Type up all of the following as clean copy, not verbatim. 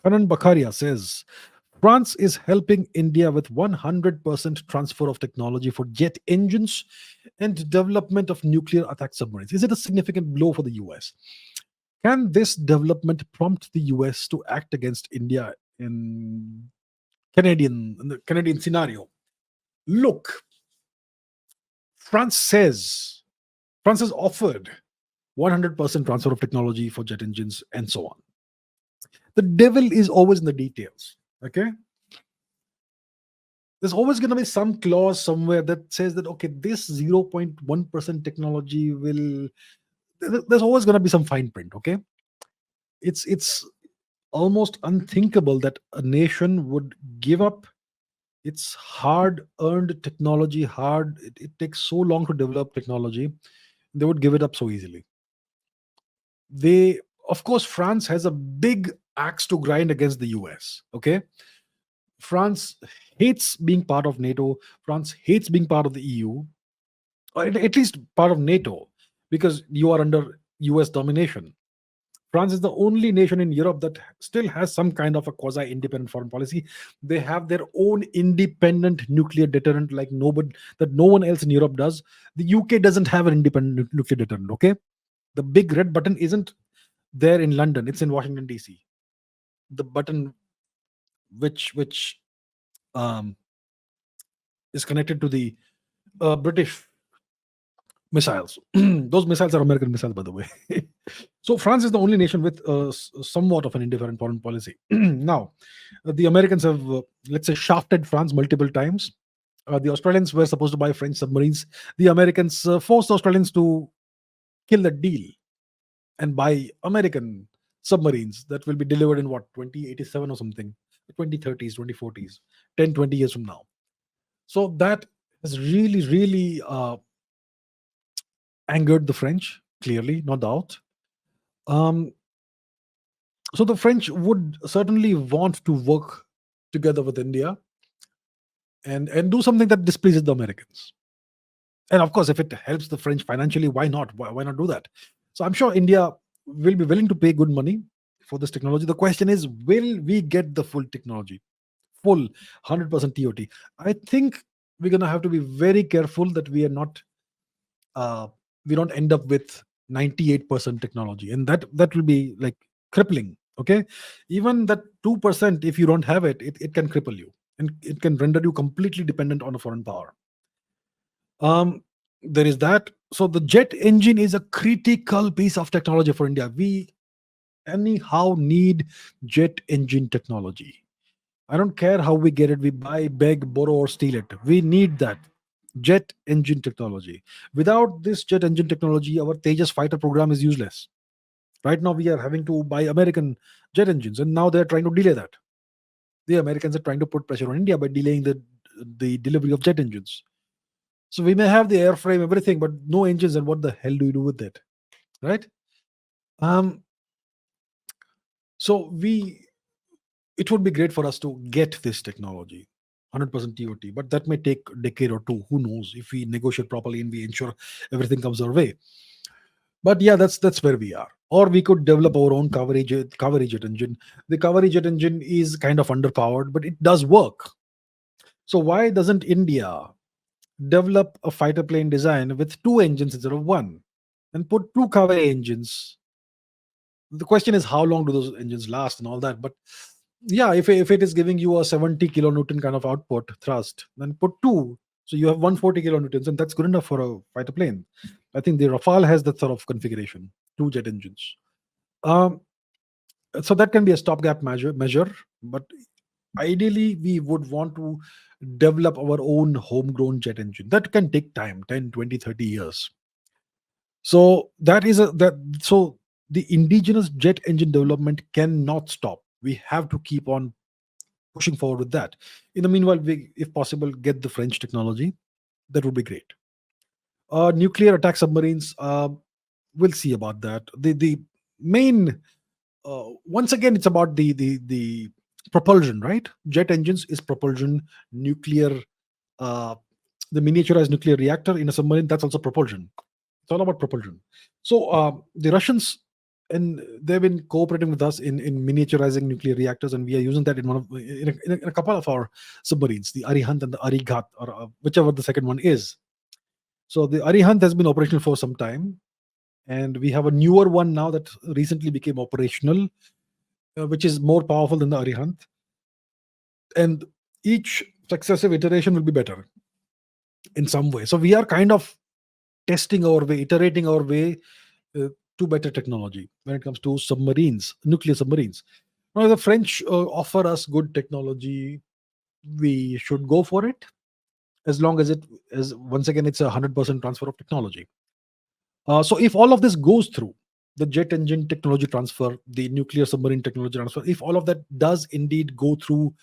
Kanan Bakaria says France is helping India with 100% transfer of technology for jet engines and development of nuclear attack submarines. Is it a significant blow for the US? Can this development prompt the US to act against India in the Canadian scenario? Look, France says France has offered 100% transfer of technology for jet engines and so on. The devil is always in the details. Okay, there's always going to be some clause somewhere that says that okay, this 0.1% technology will. There's always going to be some fine print. Okay, it's almost unthinkable that a nation would give up its hard earned technology. It takes so long to develop technology. They would give it up so easily. They, of course, France has a big axe to grind against the US. Okay, France hates being part of NATO. France hates being part of the EU, or at least part of NATO, because you are under US domination. France is the only nation in Europe that still has some kind of a quasi independent foreign policy. They have their own independent nuclear deterrent, like nobody, that no one else in Europe does. The UK doesn't have an independent nuclear deterrent. Okay, the big red button isn't there in London; it's in Washington D.C. The button which um, is connected to the British missiles. Those missiles are American missiles, by the way. So France is the only nation with somewhat of an indifferent foreign policy. Now, the Americans have, let's say, shafted France multiple times. The Australians were supposed to buy French submarines. The Americans forced the Australians to kill the deal and buy American submarines that will be delivered in what, 2087 or something, 2030s, 2040s, 10, 20 years from now. So that has really angered the French, clearly, no doubt. Um, so the French would certainly want to work together with India and do something that displeases the Americans. And of course, if it helps the French financially, why not? Why not do that? So I'm sure India will be willing to pay good money for this technology. The question is, will we get the full technology, full 100% TOT? I think we're gonna have to be very careful that uh, we don't end up with 98% technology, and that will be like crippling. Okay, even that 2%, if you don't have it can cripple you, and it can render you completely dependent on a foreign power. um there is that. So the jet engine is a critical piece of technology for India. We anyhow need jet engine technology. I don't care how we get it. We buy, beg, borrow, or steal it. We need that jet engine technology. Without this jet engine technology, our Tejas fighter program is useless. Right now, we are having to buy American jet engines, and now they're trying to delay that. The Americans are trying to put pressure on India by delaying the delivery of jet engines. So we may have the airframe, everything, but no engines. And what the hell do you do with it, right? Um. So it would be great for us to get this technology 100% TOT, but that may take a decade or two. Who knows, if we negotiate properly and we ensure everything comes our way. But yeah, that's where we are. Or we could develop our own coverage jet engine. The coverage jet engine is kind of underpowered, but it does work. So why doesn't India develop a fighter plane design with two engines instead of one, and put two cavalry engines? The question is, how long do those engines last and all that? But yeah, if it is giving you a 70 kilonewton kind of output thrust, then put two, so you have 140 kilonewtons, and that's good enough for a fighter plane. I think the Rafale has that sort of configuration, two jet engines. um, so that can be a stopgap measure, but ideally we would want to develop our own homegrown jet engine. That can take time, 10, 20, 30 years. So that is a that so the indigenous jet engine development cannot stop. We have to keep on pushing forward with that. In the meanwhile, we, if possible, get the French technology. That would be great. Nuclear attack submarines. We'll see about that. The main once again, it's about the propulsion, right? Jet engines is propulsion. Nuclear, uh, the miniaturized nuclear reactor in a submarine, that's also propulsion. It's all about propulsion. So the Russians and they've been cooperating with us in miniaturizing nuclear reactors, and we are using that in in a couple of our submarines, the Arihant and the Arighat, or whichever the second one is. So the Arihant has been operational for some time, and we have a newer one now that recently became operational, which is more powerful than the Arihant, and each successive iteration will be better in some way. So we are kind of testing our way, iterating our way uh, to better technology when it comes to submarines, nuclear submarines. Now, the French offer us good technology. We should go for it, as long as it is, once again, it's 100% transfer of technology. So if all of this goes through, the jet engine technology transfer, the nuclear submarine technology transfer, if all of that does indeed go through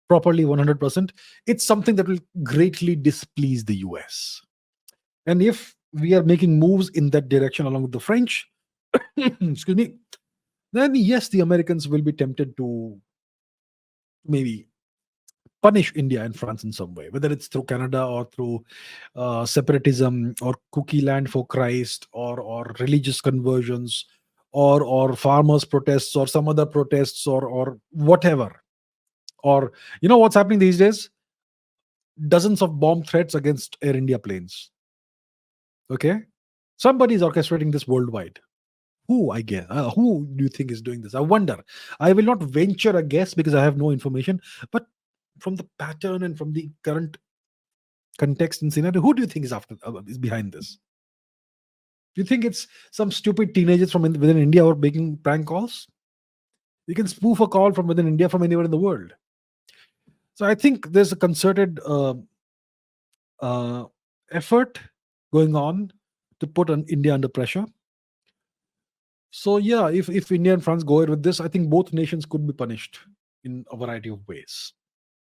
properly 100%, it's something that will greatly displease the US. And if we are making moves in that direction along with the French, excuse me, then yes, the Americans will be tempted to maybe punish India and France in some way, whether it's through Canada or through separatism or cookie land for Christ, or religious conversions, or farmers protests, or some other protests, or whatever. Or what's happening these days? Dozens of bomb threats against Air India planes. Okay, somebody is orchestrating this worldwide. Who, I guess? Who do you think is doing this? I wonder. I will not venture a guess because I have no information. But from the pattern and from the current context and scenario, who do you think is behind this? Do you think it's some stupid teenagers from within India who are making prank calls? You can spoof a call from within India from anywhere in the world. So I think there's a concerted uh, effort going on to put India under pressure. So yeah, if India and France go ahead with this, I think both nations could be punished in a variety of ways.